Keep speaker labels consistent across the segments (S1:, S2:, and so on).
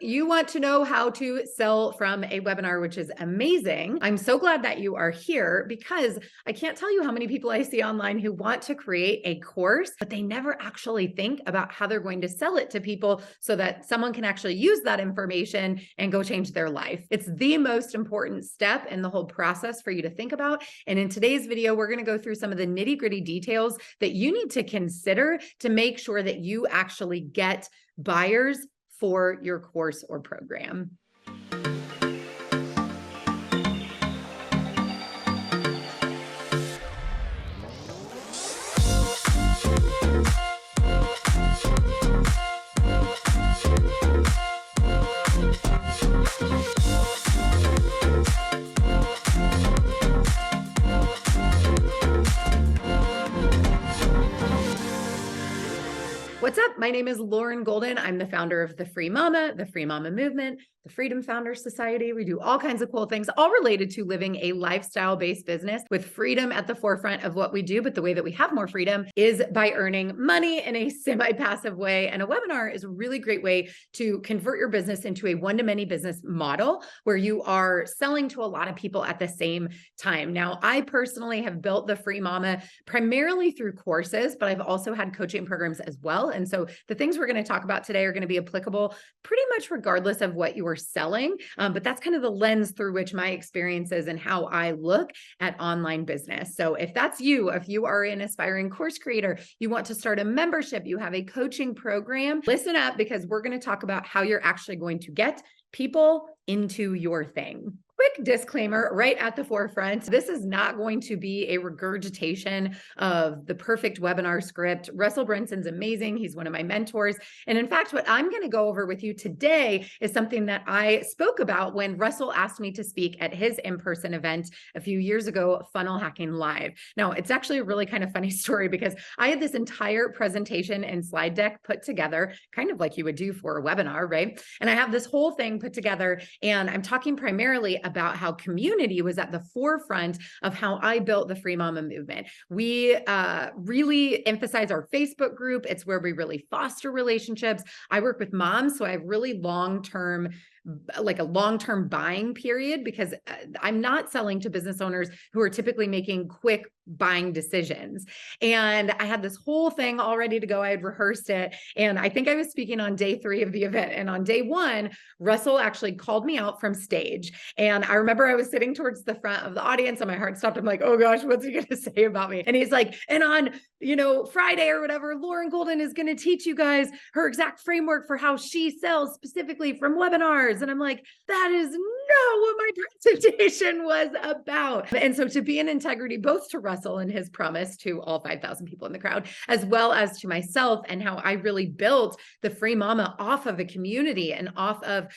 S1: you want to know how to sell from a webinar, which is amazing. I'm so glad that you are here because I can't tell you how many people I see online who want to create a course, but they never actually think about how they're going to sell it to people so that someone can actually use that information and go change their life. It's the most important step in the whole process for you to think about. And in today's video, we're going to go through some of the nitty-gritty details that you need to consider to make sure that you actually get buyers for your course or program. What's up? My name is Lauren Golden. I'm the founder of the Free Mama Movement, the Freedom Founders Society. We do all kinds of cool things, all related to living a lifestyle-based business with freedom at the forefront of what we do. But the way that we have more freedom is by earning money in a semi-passive way. And a webinar is a really great way to convert your business into a one-to-many business model where you are selling to a lot of people at the same time. Now, I personally have built the Free Mama primarily through courses, but I've also had coaching programs as well. And so the things we're going to talk about today are going to be applicable pretty much regardless of what you are selling. But that's kind of the lens through which my experiences and how I look at online business. So if that's you, if you are an aspiring course creator, you want to start a membership, you have a coaching program, listen up because we're going to talk about how you're actually going to get people into your thing. Quick disclaimer right at the forefront. This is not going to be a regurgitation of the perfect webinar script. Russell Brunson's amazing. He's one of my mentors. And in fact, what I'm going to go over with you today is something that I spoke about when Russell asked me to speak at his in-person event a few years ago, Funnel Hacking Live. Now, it's actually a really kind of funny story because I had this entire presentation and slide deck put together, kind of like you would do for a webinar, right? And I have this whole thing put together, and I'm talking primarily about how community was at the forefront of how I built the Free Mama movement. We really emphasize our Facebook group. It's where we really foster relationships. I work with moms, so I have really long-term buying period because I'm not selling to business owners who are typically making quick buying decisions. And I had this whole thing all ready to go. I had rehearsed it. And I think I was speaking on day 3 of the event. And on day 1, Russell actually called me out from stage. And I remember I was sitting towards the front of the audience and my heart stopped. I'm like, oh gosh, what's he going to say about me? And he's like, and on, Friday or whatever, Lauren Golden is going to teach you guys her exact framework for how she sells specifically from webinars. And I'm like, that is not what my presentation was about. And so to be in integrity, both to Russell and his promise to all 5,000 people in the crowd, as well as to myself and how I really built the Free Mama off of a community and off of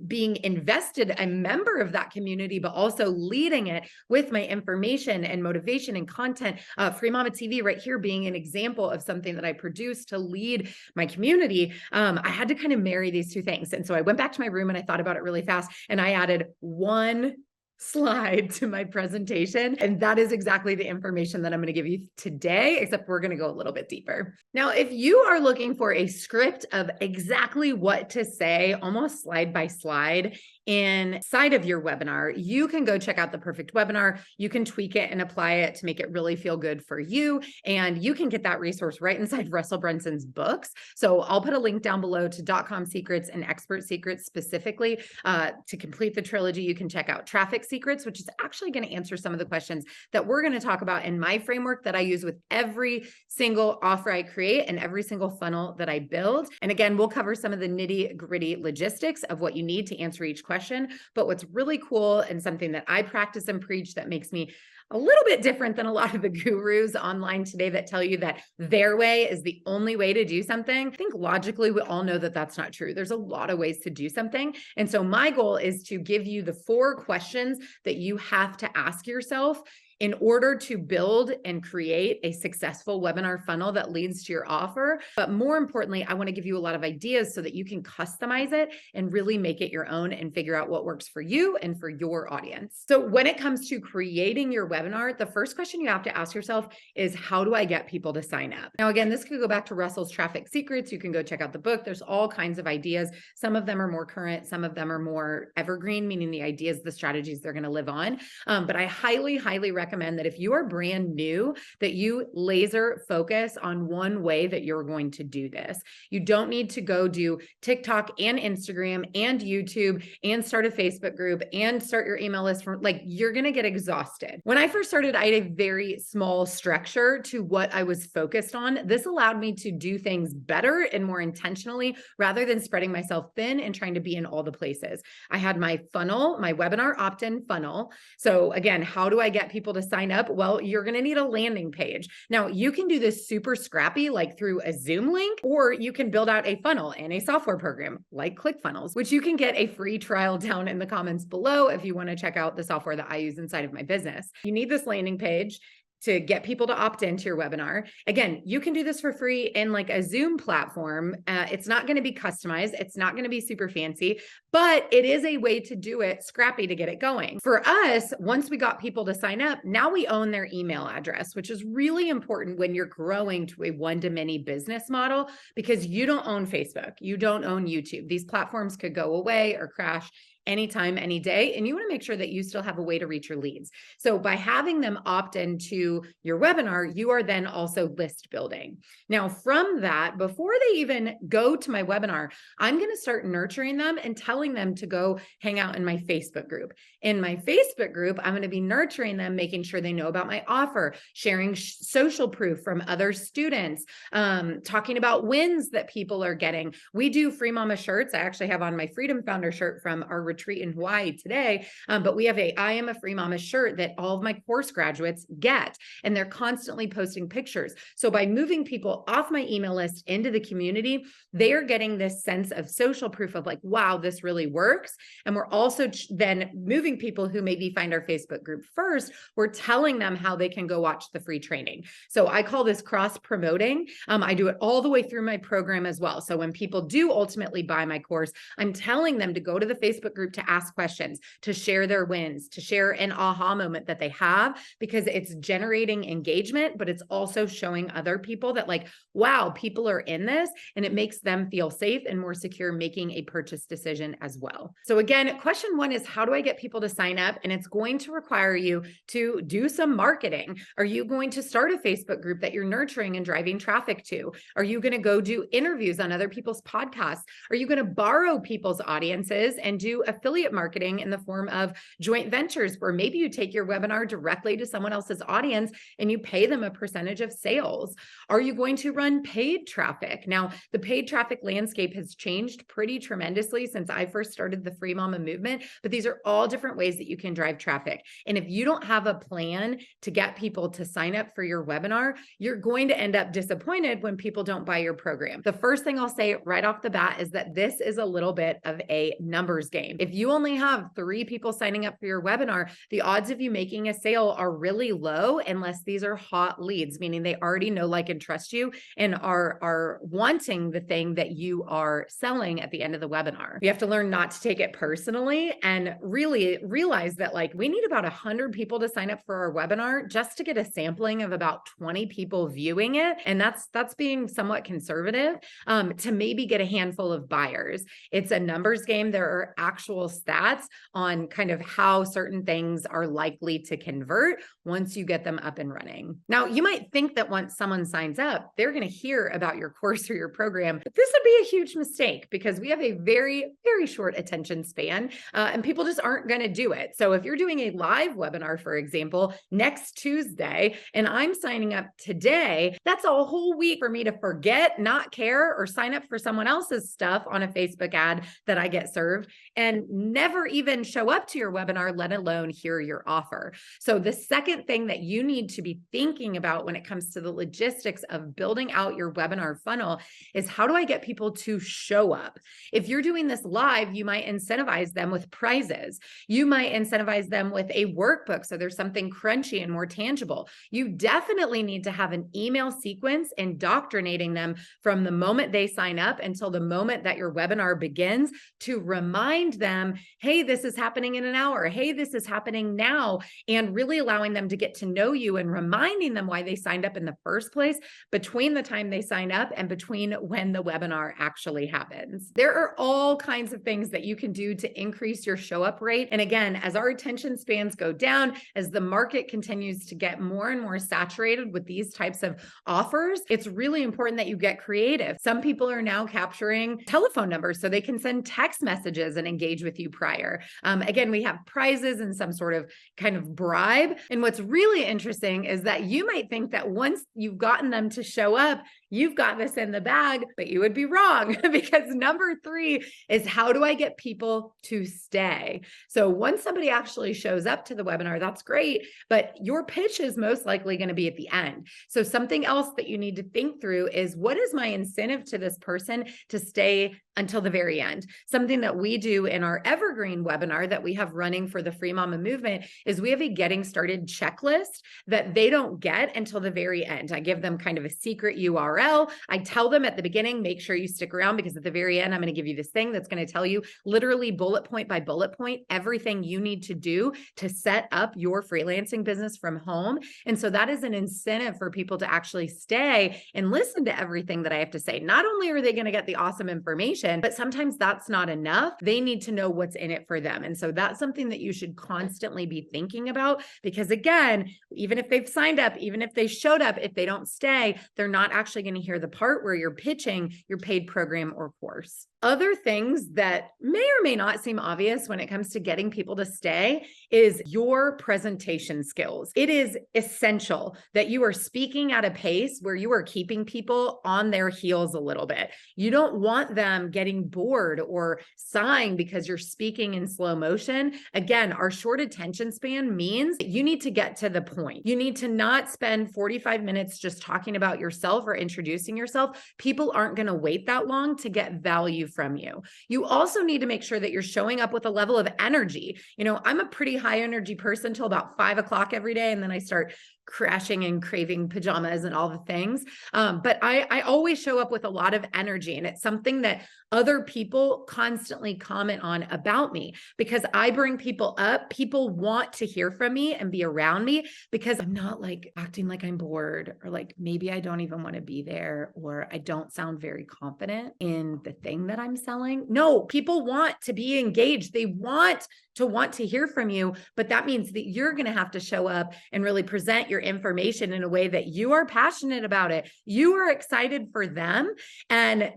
S1: being invested, a member of that community, but also leading it with my information and motivation and content. FreeMamaTV right here being an example of something that I produced to lead my community. I had to kind of marry these two things. And so I went back to my room and I thought about it really fast and I added one slide to my presentation. And that is exactly the information that I'm going to give you today, except we're going to go a little bit deeper. Now, if you are looking for a script of exactly what to say, almost slide by slide, inside of your webinar, you can go check out the perfect webinar. You can tweak it and apply it to make it really feel good for you. And you can get that resource right inside Russell Brunson's books. So I'll put a link down below to .com Secrets and Expert Secrets specifically to complete the trilogy. You can check out Traffic Secrets, which is actually going to answer some of the questions that we're going to talk about in my framework that I use with every single offer I create and every single funnel that I build. And again, we'll cover some of the nitty-gritty logistics of what you need to answer each question. But what's really cool and something that I practice and preach that makes me a little bit different than a lot of the gurus online today that tell you that their way is the only way to do something. I think logically, we all know that that's not true. There's a lot of ways to do something. And so my goal is to give you the 4 questions that you have to ask yourself in order to build and create a successful webinar funnel that leads to your offer. But more importantly, I want to give you a lot of ideas so that you can customize it and really make it your own and figure out what works for you and for your audience. So when it comes to creating your webinar, the first question you have to ask yourself is, how do I get people to sign up? Now, again, this could go back to Russell's Traffic Secrets. You can go check out the book. There's all kinds of ideas. Some of them are more current. Some of them are more evergreen, meaning the ideas, the strategies they're going to live on. But I highly, highly recommend that if you are brand new, that you laser focus on one way that you're going to do this. You don't need to go do TikTok and Instagram and YouTube and start a Facebook group and start your email list from, like, you're going to get exhausted. When I first started, I had a very small structure to what I was focused on. This allowed me to do things better and more intentionally rather than spreading myself thin and trying to be in all the places. I had my funnel, my webinar opt-in funnel. So again, how do I get people to sign up? Well, you're going to need a landing page. Now, you can do this super scrappy, like through a Zoom link, or you can build out a funnel and a software program like ClickFunnels, which you can get a free trial down in the comments below if you want to check out the software that I use inside of my business. You need this landing page to get people to opt into your webinar. Again, you can do this for free in like a Zoom platform. It's not going to be customized. It's not going to be super fancy, but it is a way to do it scrappy to get it going. For us, once we got people to sign up, now we own their email address, which is really important when you're growing to a one-to-many business model, because you don't own Facebook. You don't own YouTube. These platforms could go away or crash anytime, any day, and you want to make sure that you still have a way to reach your leads. So by having them opt into your webinar, you are then also list building. Now, from that, before they even go to my webinar, I'm going to start nurturing them and telling them to go hang out in my Facebook group. In my Facebook group, I'm going to be nurturing them, making sure they know about my offer, sharing social proof from other students, talking about wins that people are getting. We do Free Mama shirts. I actually have on my Freedom Founder shirt from our retreat in Hawaii today. But we have a I Am a Free Mama shirt that all of my course graduates get, and they're constantly posting pictures. So by moving people off my email list into the community, they are getting this sense of social proof of like, wow, this really works. And we're also then moving people who maybe find our Facebook group first. We're telling them how they can go watch the free training. So I call this cross promoting. I do it all the way through my program as well. So when people do ultimately buy my course, I'm telling them to go to the Facebook group to ask questions, to share their wins, to share an aha moment that they have, because it's generating engagement, but it's also showing other people that like, wow, people are in this, and it makes them feel safe and more secure making a purchase decision as well. So again, question one is, how do I get people to sign up? And it's going to require you to do some marketing. Are you going to start a Facebook group that you're nurturing and driving traffic to? Are you going to go do interviews on other people's podcasts? Are you going to borrow people's audiences and do affiliate marketing in the form of joint ventures, where maybe you take your webinar directly to someone else's audience and you pay them a percentage of sales? Are you going to run paid traffic? Now, the paid traffic landscape has changed pretty tremendously since I first started the Free Mama movement, but these are all different ways that you can drive traffic. And if you don't have a plan to get people to sign up for your webinar, you're going to end up disappointed when people don't buy your program. The first thing I'll say right off the bat is that this is a little bit of a numbers game. If you only have 3 people signing up for your webinar, the odds of you making a sale are really low unless these are hot leads, meaning they already know, like, and trust you and are wanting the thing that you are selling at the end of the webinar. You have to learn not to take it personally and really realize that, like, we need about 100 people to sign up for our webinar just to get a sampling of about 20 people viewing it. And that's being somewhat conservative, to maybe get a handful of buyers. It's a numbers game. There are actual stats on kind of how certain things are likely to convert once you get them up and running. Now, you might think that once someone signs up, they're going to hear about your course or your program, but this would be a huge mistake because we have a very, very short attention span, and people just aren't going to do it. So if you're doing a live webinar, for example, next Tuesday, and I'm signing up today, that's a whole week for me to forget, not care, or sign up for someone else's stuff on a Facebook ad that I get served. And then never even show up to your webinar, let alone hear your offer. So the second thing that you need to be thinking about when it comes to the logistics of building out your webinar funnel is, how do I get people to show up? If you're doing this live, you might incentivize them with prizes. You might incentivize them with a workbook, so there's something crunchy and more tangible. You definitely need to have an email sequence indoctrinating them from the moment they sign up until the moment that your webinar begins, to remind them, hey, this is happening in an hour. Hey, this is happening now. And really allowing them to get to know you and reminding them why they signed up in the first place between the time they sign up and between when the webinar actually happens. There are all kinds of things that you can do to increase your show up rate. And again, as our attention spans go down, as the market continues to get more and more saturated with these types of offers, it's really important that you get creative. Some people are now capturing telephone numbers so they can send text messages and engage with you prior. Again, we have prizes and some sort of kind of bribe. And what's really interesting is that you might think that once you've gotten them to show up, you've got this in the bag, but you would be wrong, because number 3 is, how do I get people to stay? So once somebody actually shows up to the webinar, that's great, but your pitch is most likely going to be at the end. So something else that you need to think through is, what is my incentive to this person to stay until the very end? Something that we do in our evergreen webinar that we have running for the Free Mama movement is, we have a getting started checklist that they don't get until the very end. I give them kind of a secret URL. I tell them at the beginning, make sure you stick around, because at the very end, I'm going to give you this thing that's going to tell you literally bullet point by bullet point everything you need to do to set up your freelancing business from home. And so that is an incentive for people to actually stay and listen to everything that I have to say. Not only are they going to get the awesome information, but sometimes that's not enough. They need to know what's in it for them. And so that's something that you should constantly be thinking about, because again, even if they've signed up, even if they showed up, if they don't stay, they're not actually going to hear the part where you're pitching your paid program or course. Other things that may or may not seem obvious when it comes to getting people to stay is your presentation skills. It is essential that you are speaking at a pace where you are keeping people on their heels a little bit. You don't want them getting bored or sighing because you're speaking in slow motion. Again, our short attention span means that you need to get to the point. You need to not spend 45 minutes just talking about yourself or introducing yourself. People aren't going to wait that long to get value from you. You also need to make sure that you're showing up with a level of energy. I'm a pretty high energy person till about 5 o'clock every day. And then I start crashing and craving pajamas and all the things. But I always show up with a lot of energy. And it's something that other people constantly comment on about me, because I bring people up. People want to hear from me and be around me, because I'm not like acting like I'm bored, or like maybe I don't even want to be there, or I don't sound very confident in the thing that I'm selling. No, people want to be engaged. They want to hear from you, but that means that you're going to have to show up and really present your information in a way that you are passionate about it. You are excited for them. And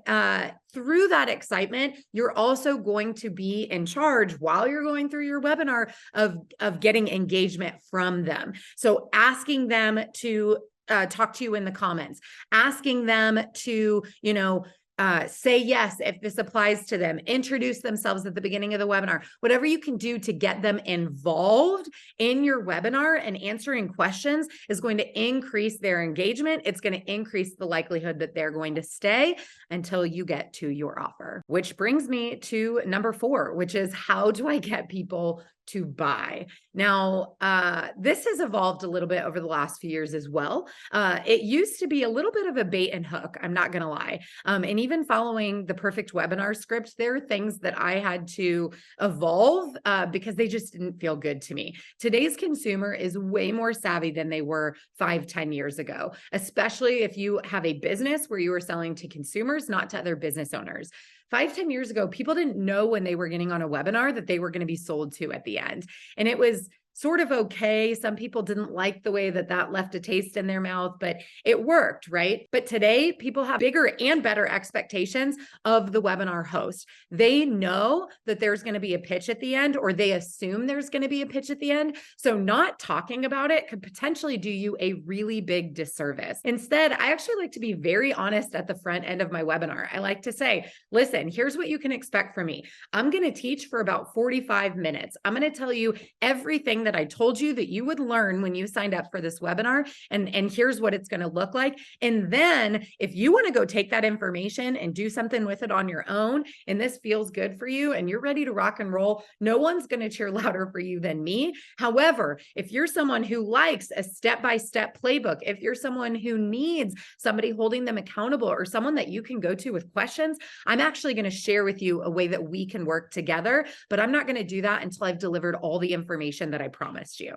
S1: through that excitement, you're also going to be in charge while you're going through your webinar of getting engagement from them. So asking them to talk to you in the comments, asking them to, say yes if this applies to them, introduce themselves at the beginning of the webinar, whatever you can do to get them involved in your webinar and answering questions is going to increase their engagement. It's going to increase the likelihood that they're going to stay until you get to your offer. Which brings me to number 4, which is, how do I get people to buy? Now, this has evolved a little bit over the last few years as well. It used to be a little bit of a bait and hook, I'm not going to lie. And even following the perfect webinar script, there are things that I had to evolve because they just didn't feel good to me. Today's consumer is way more savvy than they were 5-10 years ago, especially if you have a business where you are selling to consumers, not to other business owners. 5-10 years ago, people didn't know when they were getting on a webinar that they were going to be sold to at the end. And it was sort of okay. Some people didn't like the way that that left a taste in their mouth, but it worked, right? But today, people have bigger and better expectations of the webinar host. They know that there's going to be a pitch at the end, or they assume there's going to be a pitch at the end. So not talking about it could potentially do you a really big disservice. Instead, I actually like to be very honest at the front end of my webinar. I like to say, listen, here's what you can expect from me. I'm going to teach for about 45 minutes. I'm going to tell you everything that I told you that you would learn when you signed up for this webinar, and here's what it's going to look like. And then if you want to go take that information and do something with it on your own, and this feels good for you and you're ready to rock and roll, no one's going to cheer louder for you than me. However, if you're someone who likes a step-by-step playbook, if you're someone who needs somebody holding them accountable or someone that you can go to with questions, I'm actually going to share with you a way that we can work together, but I'm not going to do that until I've delivered all the information that I promised you.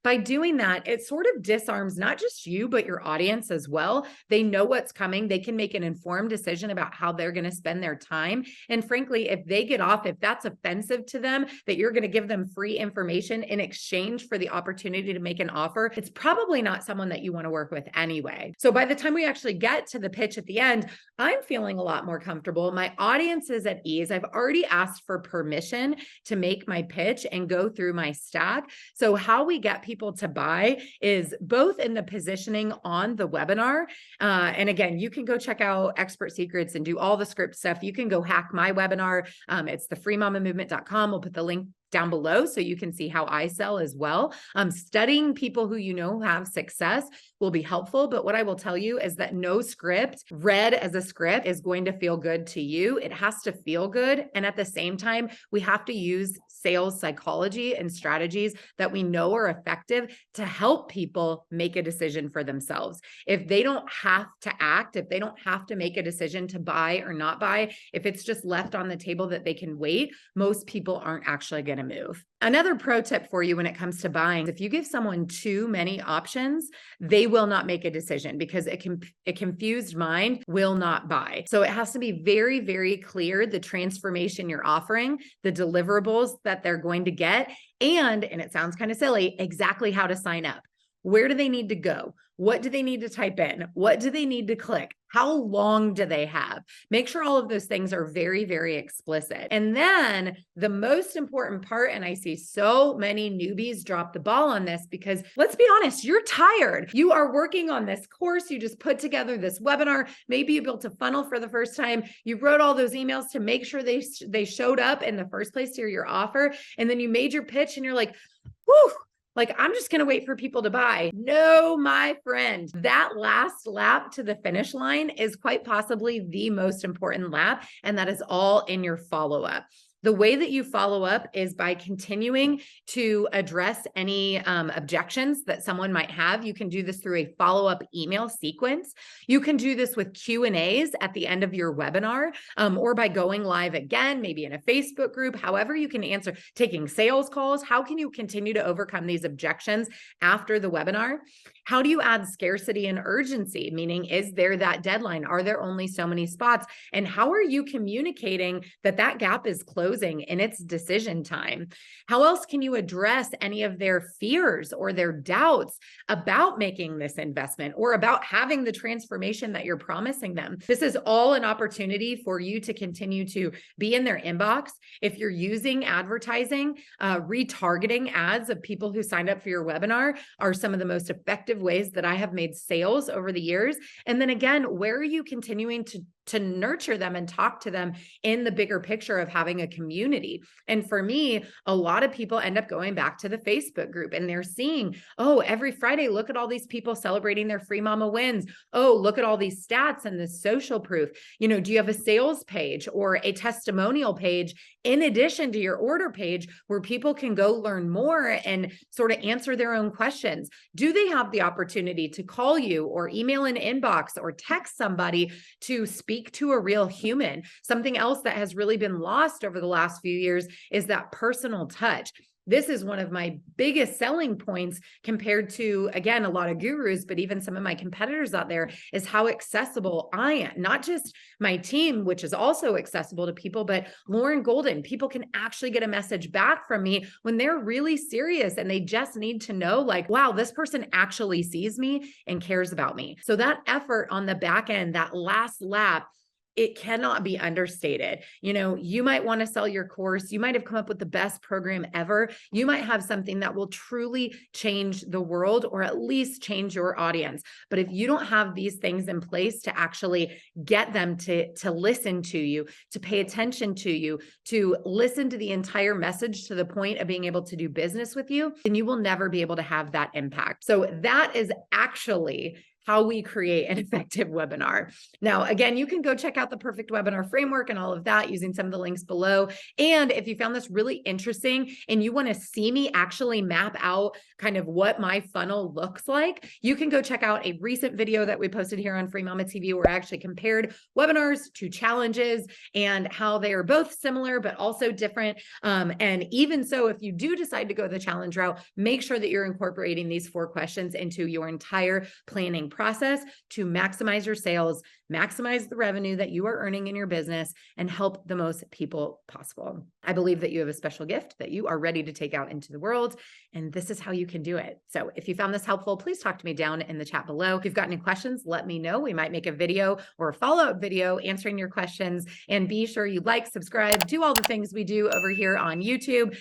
S1: By doing that, it sort of disarms not just you, but your audience as well. They know what's coming. They can make an informed decision about how they're going to spend their time. And frankly, if they get off, if that's offensive to them, that you're going to give them free information in exchange for the opportunity to make an offer, it's probably not someone that you want to work with anyway. So by the time we actually get to the pitch at the end, I'm feeling a lot more comfortable. My audience is at ease. I've already asked for permission to make my pitch and go through my stack. So how we get people to buy is both in the positioning on the webinar. And again, you can go check out Expert Secrets and do all the script stuff. You can go hack my webinar. It's the freemamamovement.com. We'll put the link down below so you can see how I sell as well. Studying people who you know have success will be helpful, but what I will tell you is that no script read as a script is going to feel good to you. It has to feel good. And at the same time, we have to use sales psychology and strategies that we know are effective to help people make a decision for themselves. If they don't have to act, if they don't have to make a decision to buy or not buy, if it's just left on the table that they can wait, most people aren't actually going to move. Another pro tip for you when it comes to buying, if you give someone too many options, they will not make a decision because a confused mind will not buy. So it has to be very, very clear the transformation you're offering, the deliverables that they're going to get, and it sounds kind of silly, exactly how to sign up. Where do they need to go? What do they need to type in? What do they need to click? How long do they have? Make sure all of those things are very, very explicit. And then the most important part, and I see so many newbies drop the ball on this because let's be honest, you're tired. You are working on this course. You just put together this webinar. Maybe you built a funnel for the first time. You wrote all those emails to make sure they showed up in the first place to your offer. And then you made your pitch and you're like, whew. Like, I'm just going to wait for people to buy. No, my friend, that last lap to the finish line is quite possibly the most important lap, and that is all in your follow-up. The way that you follow up is by continuing to address any objections that someone might have. You can do this through a follow-up email sequence. You can do this with Q&As at the end of your webinar, or by going live again, maybe in a Facebook group, however you can answer, taking sales calls. How can you continue to overcome these objections after the webinar? How do you add scarcity and urgency? Meaning, is there that deadline? Are there only so many spots? And how are you communicating that that gap is closing in its decision time? How else can you address any of their fears or their doubts about making this investment or about having the transformation that you're promising them? This is all an opportunity for you to continue to be in their inbox. If you're using advertising, retargeting ads of people who signed up for your webinar are some of the most effective ways that I have made sales over the years. And then again, where are you continuing to nurture them and talk to them in the bigger picture of having a community? And for me, a lot of people end up going back to the Facebook group and they're seeing, oh, every Friday, look at all these people celebrating their free mama wins. Oh, look at all these stats and this social proof. You know, do you have a sales page or a testimonial page in addition to your order page where people can go learn more and sort of answer their own questions? Do they have the opportunity to call you or email an inbox or text somebody to speak to a real human? Something else that has really been lost over the last few years is that personal touch. This is one of my biggest selling points compared to, again, a lot of gurus, but even some of my competitors out there, is how accessible I am. Not just my team, which is also accessible to people, but Lauren Golden, people can actually get a message back from me when they're really serious and they just need to know, like, wow, this person actually sees me and cares about me. So that effort on the back end, that last lap, it cannot be understated. You might want to sell your course. You might have come up with the best program ever. You might have something that will truly change the world, or at least change your audience. But if you don't have these things in place to actually get them to listen to you, to pay attention to you, to listen to the entire message to the point of being able to do business with you, then you will never be able to have that impact. So that is actually how we create an effective webinar. Now, again, you can go check out the perfect webinar framework and all of that using some of the links below. And if you found this really interesting and you want to see me actually map out kind of what my funnel looks like, you can go check out a recent video that we posted here on FreeMamaTV where I actually compared webinars to challenges and how they are both similar, but also different. And even so, if you do decide to go the challenge route, make sure that you're incorporating these 4 questions into your entire planning process to maximize your sales, maximize the revenue that you are earning in your business, and help the most people possible. I believe that you have a special gift that you are ready to take out into the world, and this is how you can do it. So if you found this helpful, please talk to me down in the chat below. If you've got any questions, let me know. We might make a video or a follow-up video answering your questions, and be sure you like, subscribe, do all the things we do over here on YouTube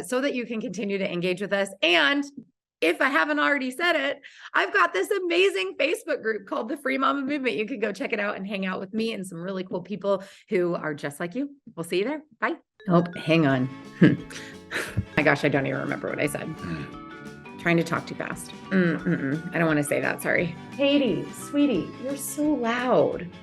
S1: so that you can continue to engage with us. And if I haven't already said it, I've got this amazing Facebook group called the Free Mama Movement. You can go check it out and hang out with me and some really cool people who are just like you. We'll see you there. Bye. Oh, hang on. My gosh, I don't even remember what I said. Trying to talk too fast. I don't want to say that. Sorry. Katie, sweetie, you're so loud.